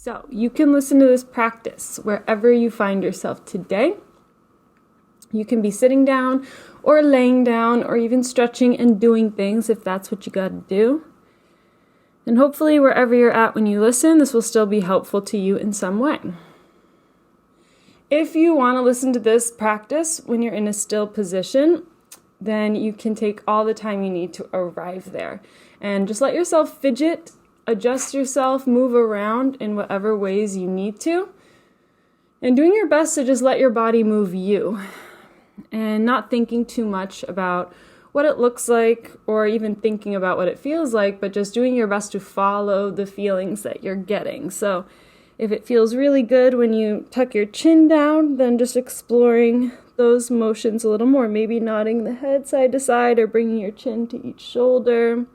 So you can listen to this practice wherever you find yourself today. You can be sitting down or laying down or even stretching and doing things if that's what you got to do. And hopefully wherever you're at when you listen, this will still be helpful to you in some way. If you want to listen to this practice when you're in a still position, then you can take all the time you need to arrive there. And just let yourself fidget, adjust yourself, move around in whatever ways you need to. And doing your best to just let your body move you. And not thinking too much about what it looks like or even thinking about what it feels like, but just doing your best to follow the feelings that you're getting. So if it feels really good when you tuck your chin down, then just exploring those motions a little more. Maybe nodding the head side to side or bringing your chin to each shoulder.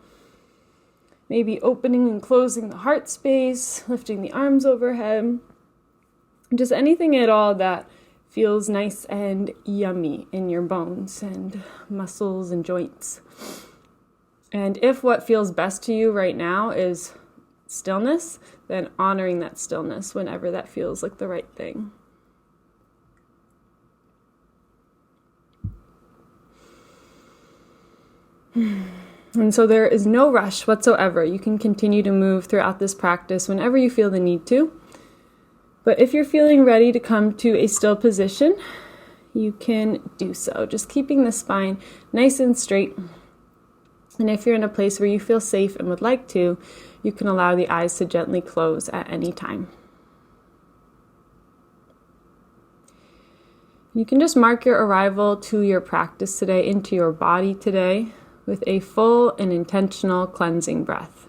Maybe opening and closing the heart space, lifting the arms overhead. Just anything at all that feels nice and yummy in your bones and muscles and joints. And if what feels best to you right now is stillness, then honoring that stillness whenever that feels like the right thing. And so there is no rush whatsoever. You can continue to move throughout this practice whenever you feel the need to. But if you're feeling ready to come to a still position, you can do so. Just keeping the spine nice and straight. And if you're in a place where you feel safe and would like to, you can allow the eyes to gently close at any time. You can just mark your arrival to your practice today, into your body today, with a full and intentional cleansing breath.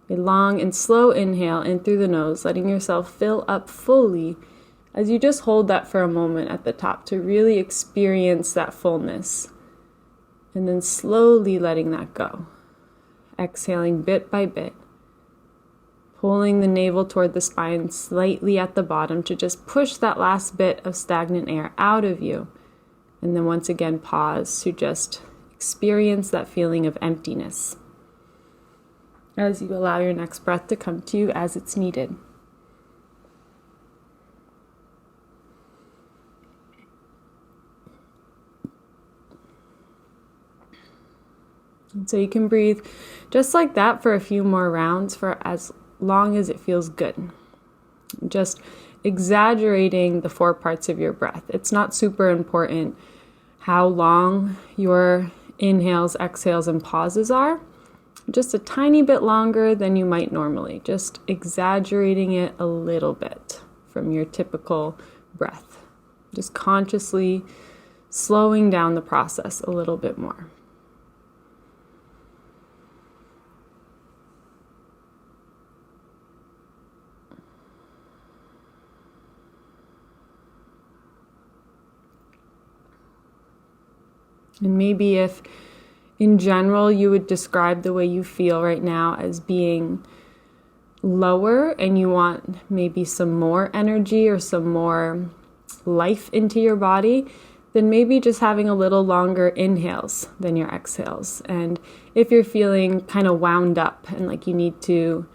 A long and slow inhale in through the nose, letting yourself fill up fully as you just hold that for a moment at the top to really experience that fullness. And then slowly letting that go. Exhaling bit by bit. Pulling the navel toward the spine slightly at the bottom to just push that last bit of stagnant air out of you. And then once again pause to just experience that feeling of emptiness as you allow your next breath to come to you as it's needed. And so you can breathe just like that for a few more rounds for as long as it feels good. Just exaggerating the 4 parts of your breath. It's not super important how long your inhales, exhales, and pauses are. Just a tiny bit longer than you might normally. Just exaggerating it a little bit from your typical breath. Just consciously slowing down the process a little bit more. And maybe if in general you would describe the way you feel right now as being lower and you want maybe some more energy or some more life into your body, then maybe just having a little longer inhales than your exhales. And if you're feeling kind of wound up and like you need to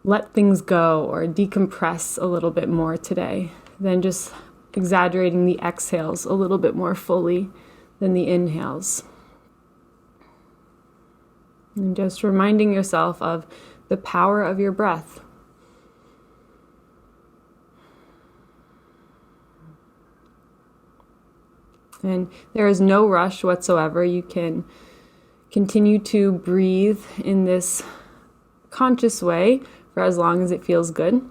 let things go or decompress a little bit more today, then just exaggerating the exhales a little bit more fully than the inhales. And just reminding yourself of the power of your breath. And there is no rush whatsoever. You can continue to breathe in this conscious way for as long as it feels good.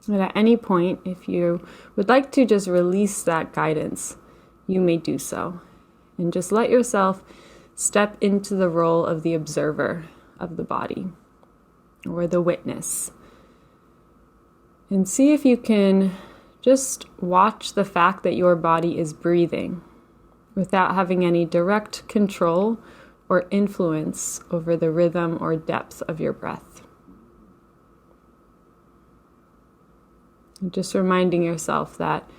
And at any point, if you would like to just release that guidance, you may do so. And just let yourself step into the role of the observer of the body or the witness. And see if you can just watch the fact that your body is breathing without having any direct control or influence over the rhythm or depth of your breath. And just reminding yourself that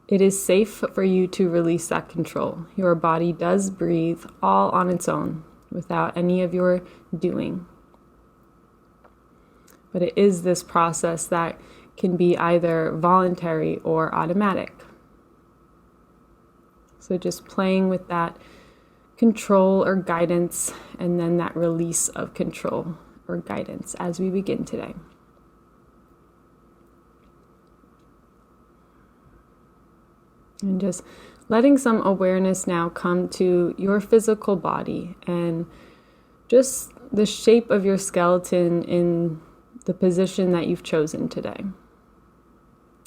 it is safe for you to release that control. Your body does breathe all on its own without any of your doing. But it is this process that can be either voluntary or automatic. So just playing with that control or guidance, and then that release of control or guidance as we begin today. And just letting some awareness now come to your physical body and just the shape of your skeleton in the position that you've chosen today.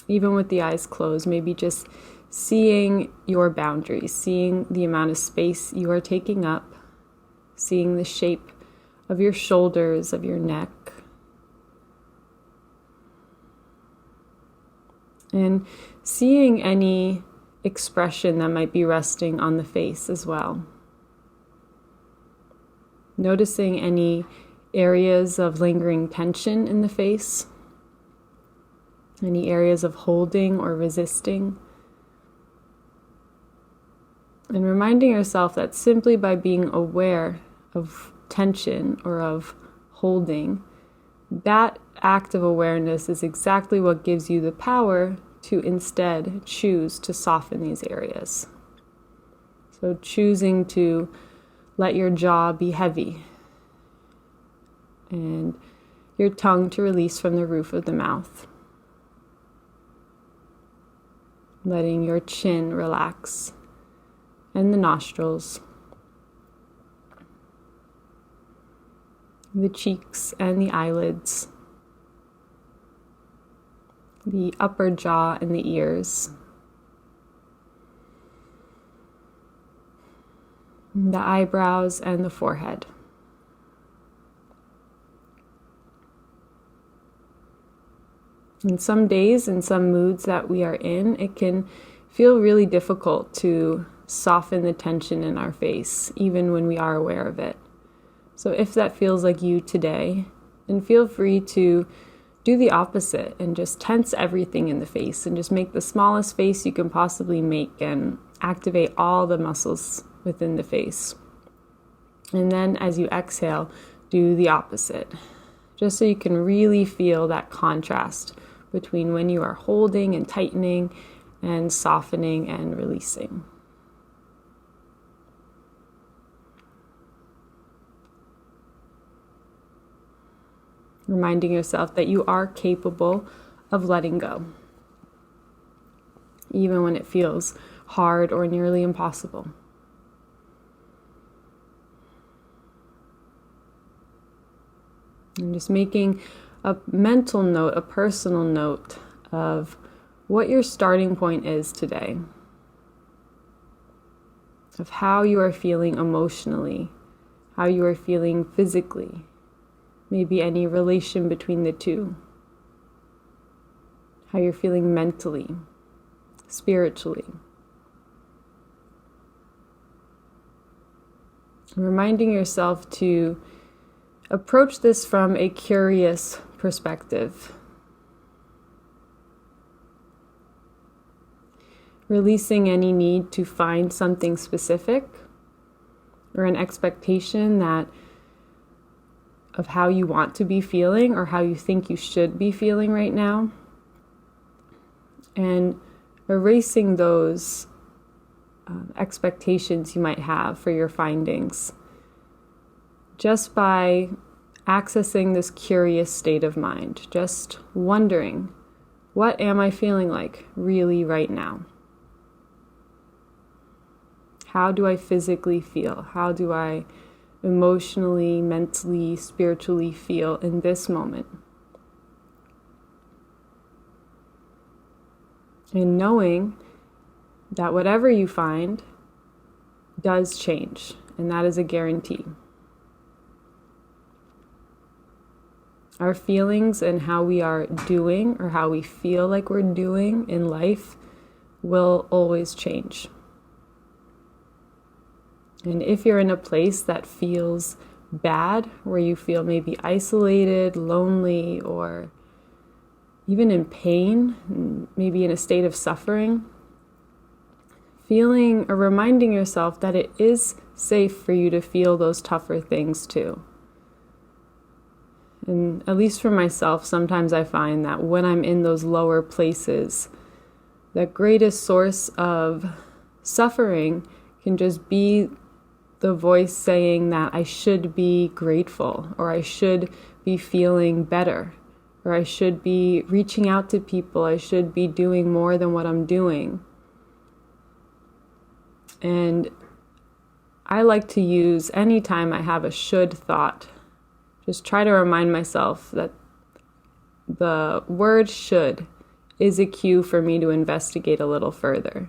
Even with the eyes closed, maybe just seeing your boundaries, seeing the amount of space you are taking up, seeing the shape of your shoulders, of your neck, and seeing any expression that might be resting on the face as well. Noticing any areas of lingering tension in the face, any areas of holding or resisting. And reminding yourself that simply by being aware of tension or of holding, that act of awareness is exactly what gives you the power to instead choose to soften these areas. So choosing to let your jaw be heavy and your tongue to release from the roof of the mouth. Letting your chin relax and the nostrils, the cheeks and the eyelids, the upper jaw and the ears, the eyebrows and the forehead. In some days, in some moods that we are in, it can feel really difficult to soften the tension in our face, even when we are aware of it. So if that feels like you today, then feel free to do the opposite and just tense everything in the face and just make the smallest face you can possibly make and activate all the muscles within the face. And then as you exhale, do the opposite, just so you can really feel that contrast between when you are holding and tightening and softening and releasing. Reminding yourself that you are capable of letting go, even when it feels hard or nearly impossible. And just making a mental note, a personal note of what your starting point is today, of how you are feeling emotionally, how you are feeling physically, maybe any relation between the two, how you're feeling mentally, spiritually. Reminding yourself to approach this from a curious perspective. Releasing any need to find something specific or an expectation of how you want to be feeling or how you think you should be feeling right now. And erasing those expectations you might have for your findings just by accessing this curious state of mind, just wondering, what am I feeling like really right now? How do I physically feel? How do I emotionally, mentally, spiritually feel in this moment? And knowing that whatever you find does change, and that is a guarantee. Our feelings and how we are doing or how we feel like we're doing in life will always change. And if you're in a place that feels bad, where you feel isolated, lonely, or even in pain, maybe in a state of suffering, feeling or reminding yourself that it is safe for you to feel those tougher things too. And at least for myself, sometimes I find that when I'm in those lower places, the greatest source of suffering can just be the voice saying that I should be grateful, or I should be feeling better, or I should be reaching out to people, I should be doing more than what I'm doing. And I like to use any time I have a should thought, just try to remind myself that the word should is a cue for me to investigate a little further.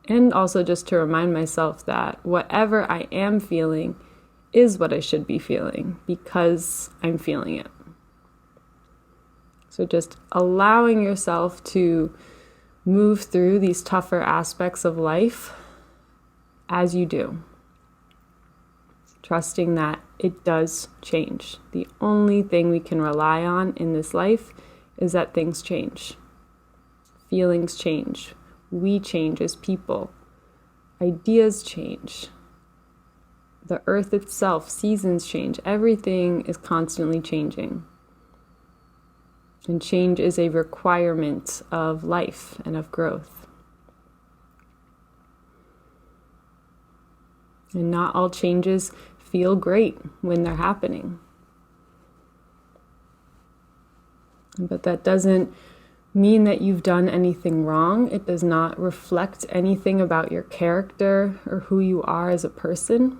And also just to remind myself that whatever I am feeling is what I should be feeling because I'm feeling it. So just allowing yourself to move through these tougher aspects of life as you do. Trusting that it does change. The only thing we can rely on in this life is that things change. Feelings change. We change as people. Ideas change. The earth itself, seasons change. Everything is constantly changing. And change is a requirement of life and of growth. And not all changes feel great when they're happening. But that doesn't mean that you've done anything wrong. It does not reflect anything about your character or who you are as a person.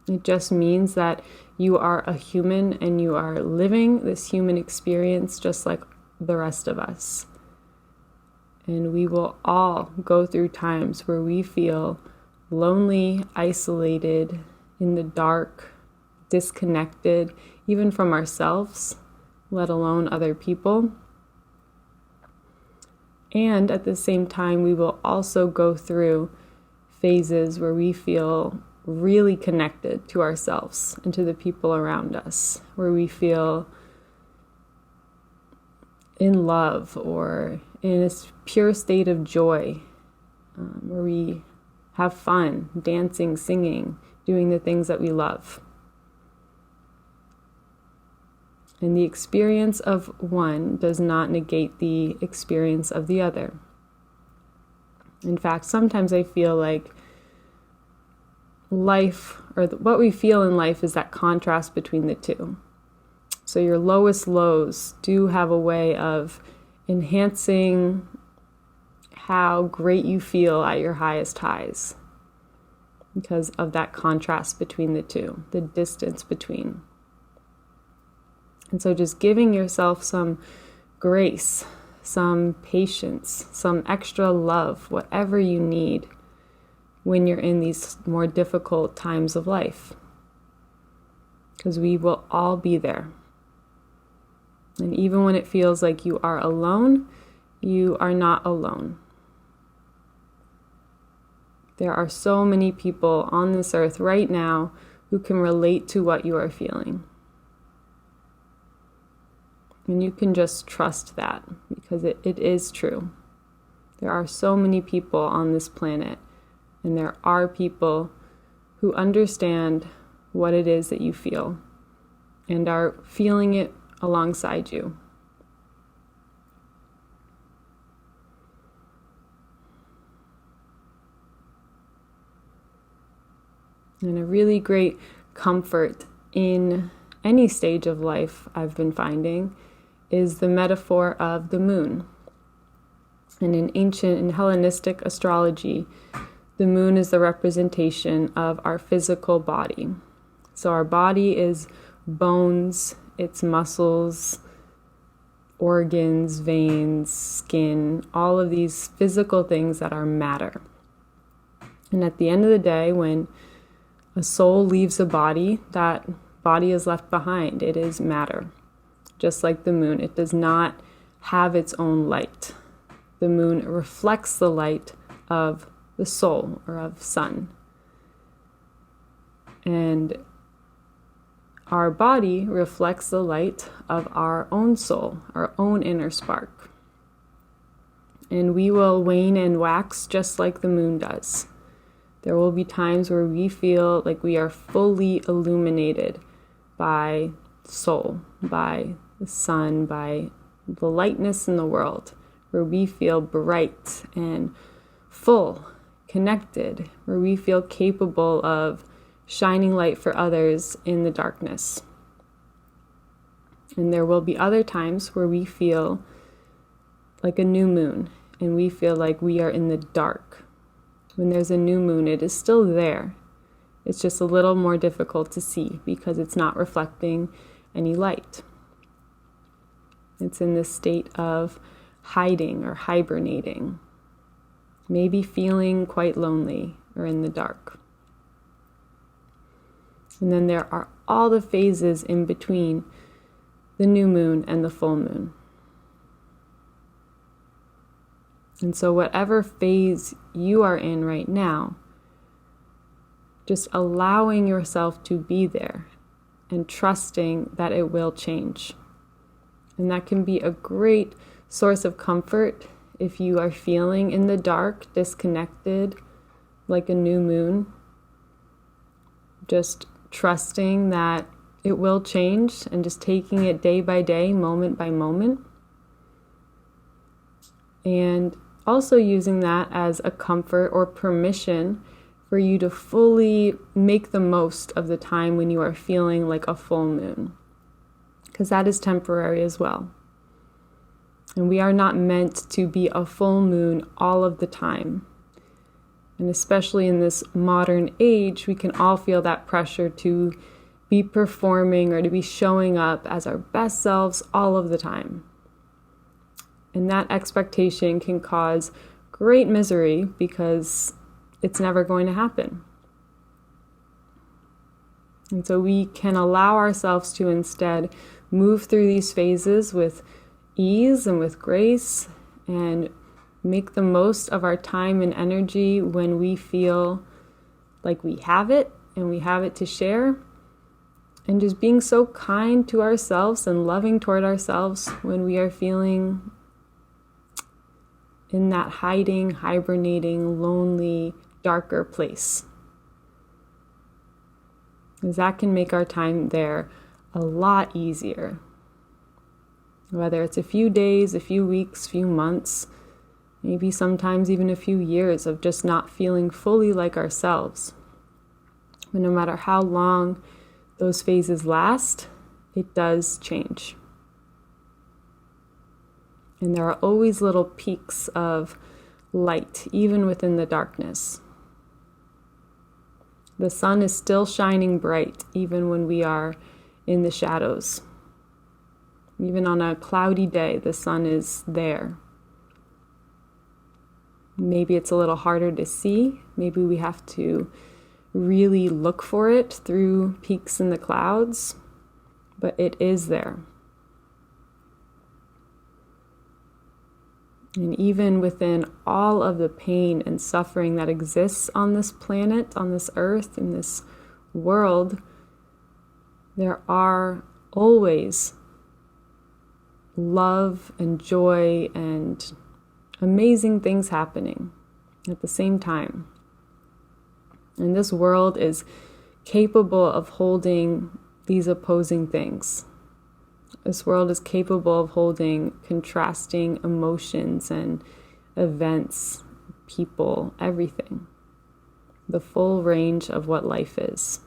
It just means that you are a human and you are living this human experience just like the rest of us. And we will all go through times where we feel lonely, isolated, in the dark, disconnected, even from ourselves, let alone other people. And at the same time, we will also go through phases where we feel really connected to ourselves and to the people around us, where we feel in love or in a pure state of joy, where we have fun, dancing, singing, doing the things that we love. And the experience of one does not negate the experience of the other. In fact, sometimes I feel like life, or what we feel in life, is that contrast between the two. So your lowest lows do have a way of enhancing how great you feel at your highest highs, because of that contrast between the two, the distance between. And so just giving yourself some grace, some patience, some extra love, whatever you need when you're in these more difficult times of life. Because we will all be there. And even when it feels like you are alone, you are not alone. There are so many people on this earth right now who can relate to what you are feeling. And you can just trust that, because it is true. There are so many people on this planet, and there are people who understand what it is that you feel and are feeling it alongside you. And a really great comfort in any stage of life I've been finding is the metaphor of the moon. And in ancient and Hellenistic astrology, the moon is the representation of our physical body. So our body is bones, it's muscles, organs, veins, skin, all of these physical things that are matter. And at the end of the day, when a soul leaves a body, that body is left behind. It is matter. Just like the moon, it does not have its own light. The moon reflects the light of the soul or of sun. And our body reflects the light of our own soul, our own inner spark. And we will wane and wax just like the moon does. There will be times where we feel like we are fully illuminated by soul, by the sun, by the lightness in the world, where we feel bright and full, connected, where we feel capable of shining light for others in the darkness. And there will be other times where we feel like a new moon, and we feel like we are in the dark. When there's a new moon, it is still there. It's just a little more difficult to see because it's not reflecting any light. It's in this state of hiding or hibernating, maybe feeling quite lonely or in the dark. And then there are all the phases in between the new moon and the full moon. And so whatever phase you are in right now, just allowing yourself to be there and trusting that it will change. And that can be a great source of comfort if you are feeling in the dark, disconnected, like a new moon. Just trusting that it will change and just taking it day by day, moment by moment. And also using that as a comfort or permission for you to fully make the most of the time when you are feeling like a full moon, because that is temporary as well. And we are not meant to be a full moon all of the time. And especially in this modern age, we can all feel that pressure to be performing or to be showing up as our best selves all of the time. And that expectation can cause great misery because it's never going to happen. And so we can allow ourselves to instead move through these phases with ease and with grace and make the most of our time and energy when we feel like we have it and we have it to share. And just being so kind to ourselves and loving toward ourselves when we are feeling in that hiding, hibernating, lonely, darker place. Because that can make our time there a lot easier. Whether it's a few days, a few weeks, few months, maybe sometimes even a few years of just not feeling fully like ourselves. But no matter how long those phases last, it does change. And there are always little peaks of light, even within the darkness. The sun is still shining bright, even when we are in the shadows. Even on a cloudy day, the sun is there. Maybe it's a little harder to see. Maybe we have to really look for it through peaks in the clouds, but it is there. And even within all of the pain and suffering that exists on this planet, on this earth, in this world, there are always love and joy and amazing things happening at the same time. And this world is capable of holding these opposing things. This world is capable of holding contrasting emotions and events, people, everything. The full range of what life is.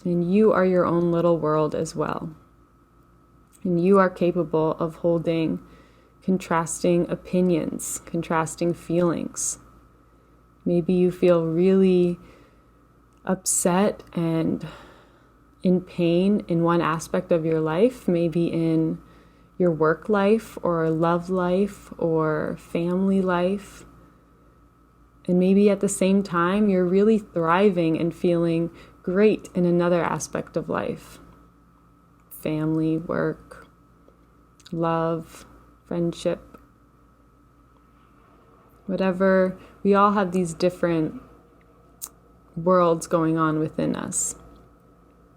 And you are your own little world as well. And you are capable of holding contrasting opinions, contrasting feelings. Maybe you feel really upset and in pain in one aspect of your life, maybe in your work life or love life or family life. And maybe at the same time, you're really thriving and feeling great in another aspect of life. Family, work, love, friendship, whatever. We all have these different worlds going on within us.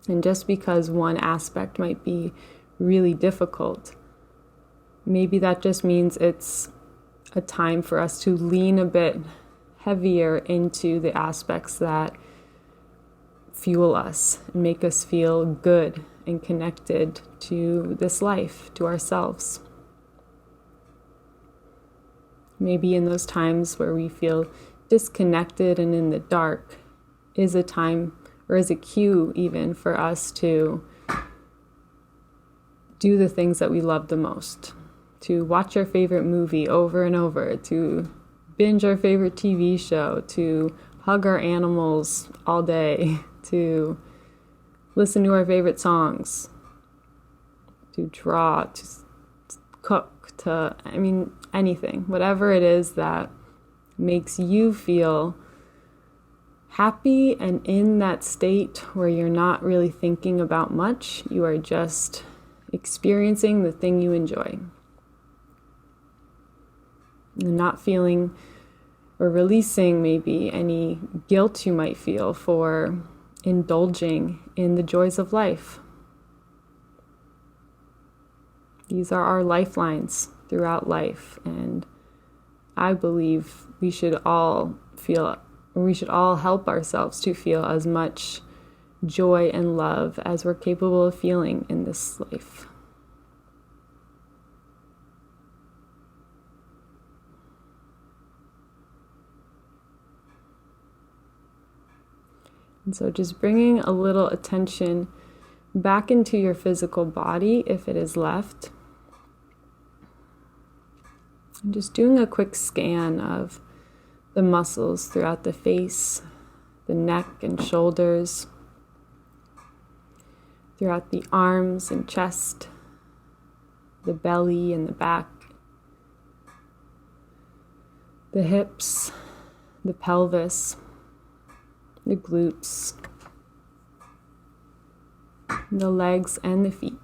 And just because one aspect might be really difficult, maybe that just means it's a time for us to lean a bit heavier into the aspects that fuel us and make us feel good and connected to this life, to ourselves. Maybe in those times where we feel disconnected and in the dark is a time or is a cue even for us to do the things that we love the most, to watch our favorite movie over and over, to binge our favorite TV show, to hug our animals all day, to listen to our favorite songs, to draw, to cook, to, anything, whatever it is that makes you feel happy and in that state where you're not really thinking about much, you are just experiencing the thing you enjoy. You're not feeling or releasing maybe any guilt you might feel for indulging in the joys of life. These are our lifelines throughout life, and I believe we should all help ourselves to feel as much joy and love as we're capable of feeling in this life. And so just bringing a little attention back into your physical body, if it is left. And just doing a quick scan of the muscles throughout the face, the neck and shoulders, throughout the arms and chest, the belly and the back, the hips, the pelvis, the glutes, the legs and the feet.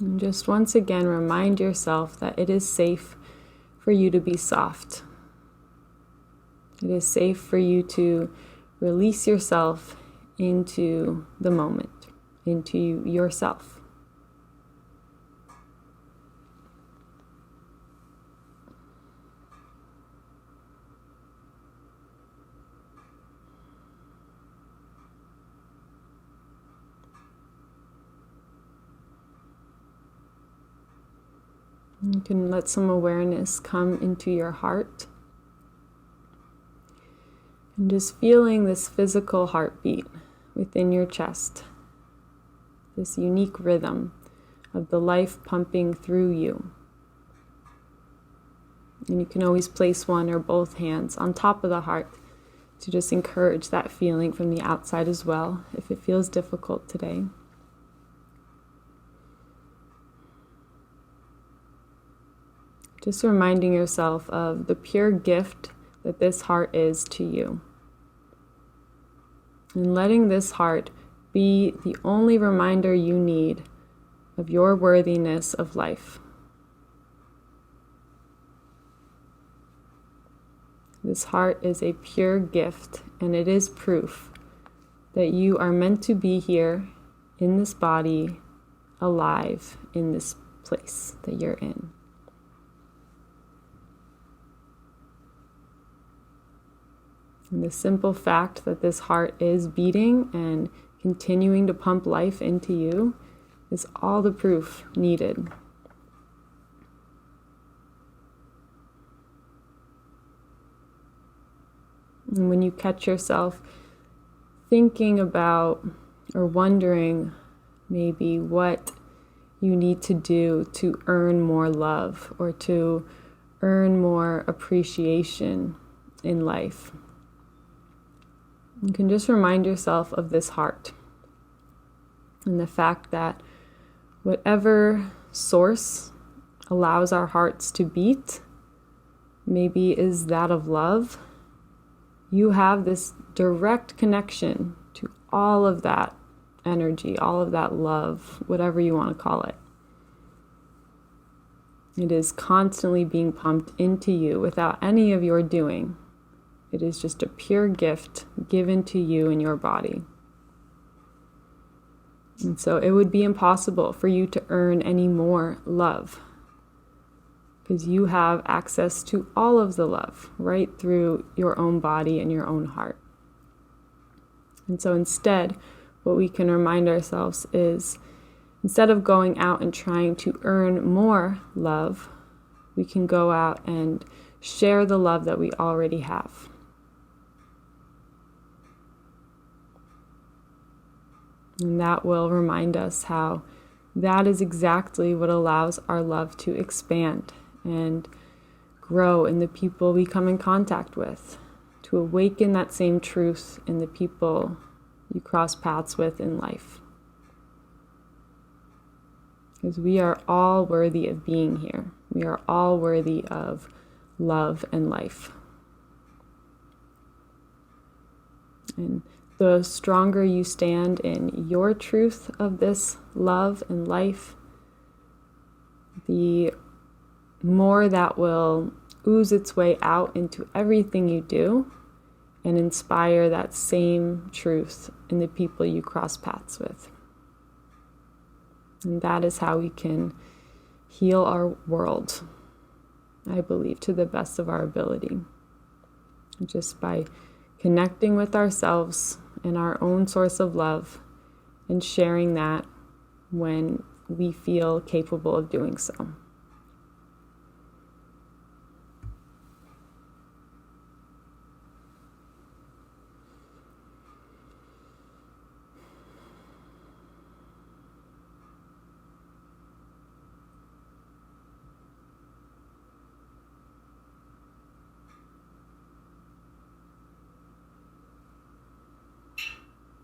And just once again, remind yourself that it is safe for you to be soft. It is safe for you to release yourself into the moment, into yourself. You can let some awareness come into your heart. And just feeling this physical heartbeat within your chest. This unique rhythm of the life pumping through you. And you can always place one or both hands on top of the heart to just encourage that feeling from the outside as well, if it feels difficult today. Just reminding yourself of the pure gift that this heart is to you. And letting this heart be the only reminder you need of your worthiness of life. This heart is a pure gift, and it is proof that you are meant to be here in this body, alive in this place that you're in. And the simple fact that this heart is beating and continuing to pump life into you is all the proof needed. And when you catch yourself thinking about or wondering maybe what you need to do to earn more love or to earn more appreciation in life, you can just remind yourself of this heart and the fact that whatever source allows our hearts to beat, maybe is that of love. You have this direct connection to all of that energy, all of that love, whatever you want to call it. It is constantly being pumped into you without any of your doing. It is just a pure gift given to you in your body. And so it would be impossible for you to earn any more love, because you have access to all of the love right through your own body and your own heart. And so instead, what we can remind ourselves is, instead of going out and trying to earn more love, we can go out and share the love that we already have. And that will remind us how that is exactly what allows our love to expand and grow in the people we come in contact with, to awaken that same truth in the people you cross paths with in life. Because we are all worthy of being here. We are all worthy of love and life. And the stronger you stand in your truth of this love and life, the more that will ooze its way out into everything you do and inspire that same truth in the people you cross paths with. And that is how we can heal our world, I believe, to the best of our ability. Just by connecting with ourselves and our own source of love and sharing that when we feel capable of doing so.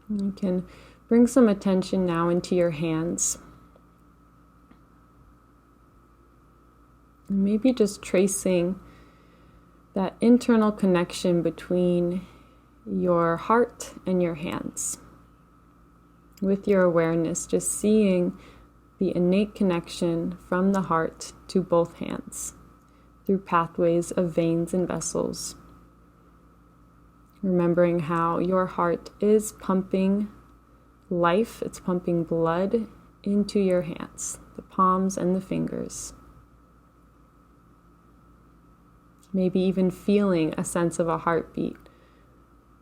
You can bring some attention now into your hands. And maybe just tracing that internal connection between your heart and your hands. With your awareness, just seeing the innate connection from the heart to both hands through pathways of veins and vessels. Remembering how your heart is pumping life, it's pumping blood into your hands, the palms and the fingers. Maybe even feeling a sense of a heartbeat,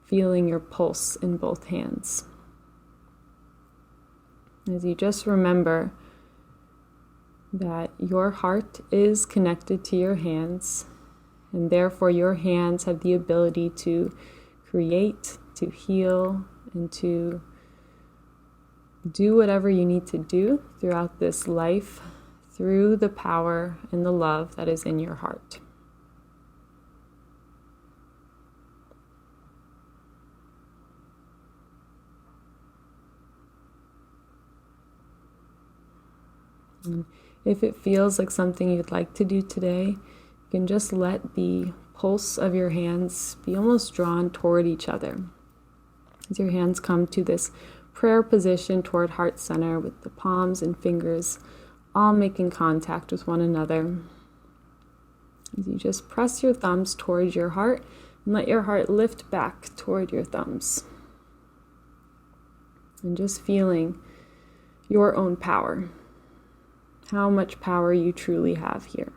feeling your pulse in both hands. As you just remember that your heart is connected to your hands, and therefore your hands have the ability to create, to heal, and to do whatever you need to do throughout this life through the power and the love that is in your heart. And if it feels like something you'd like to do today, you can just let the pulse of your hands be almost drawn toward each other. As your hands come to this prayer position toward heart center with the palms and fingers all making contact with one another. As you just press your thumbs towards your heart and let your heart lift back toward your thumbs. And just feeling your own power, how much power you truly have here.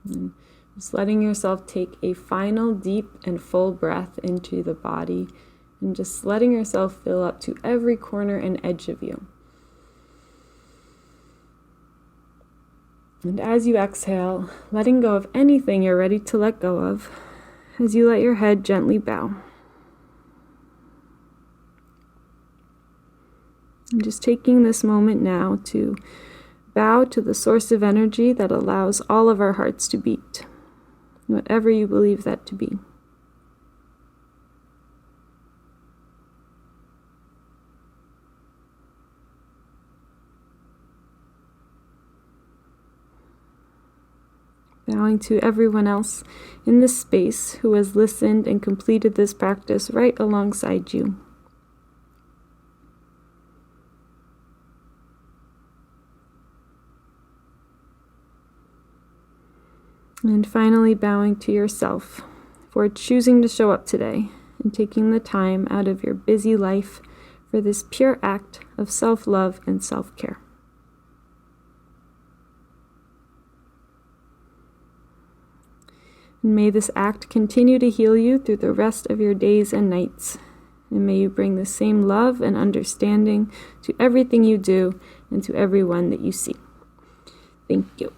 And just letting yourself take a final deep and full breath into the body, and just letting yourself fill up to every corner and edge of you. And as you exhale, letting go of anything you're ready to let go of, as you let your head gently bow. And just taking this moment now to bow to the source of energy that allows all of our hearts to beat, whatever you believe that to be. Bowing to everyone else in this space who has listened and completed this practice right alongside you. And finally bowing to yourself for choosing to show up today and taking the time out of your busy life for this pure act of self-love and self-care. And may this act continue to heal you through the rest of your days and nights. And may you bring the same love and understanding to everything you do and to everyone that you see. Thank you.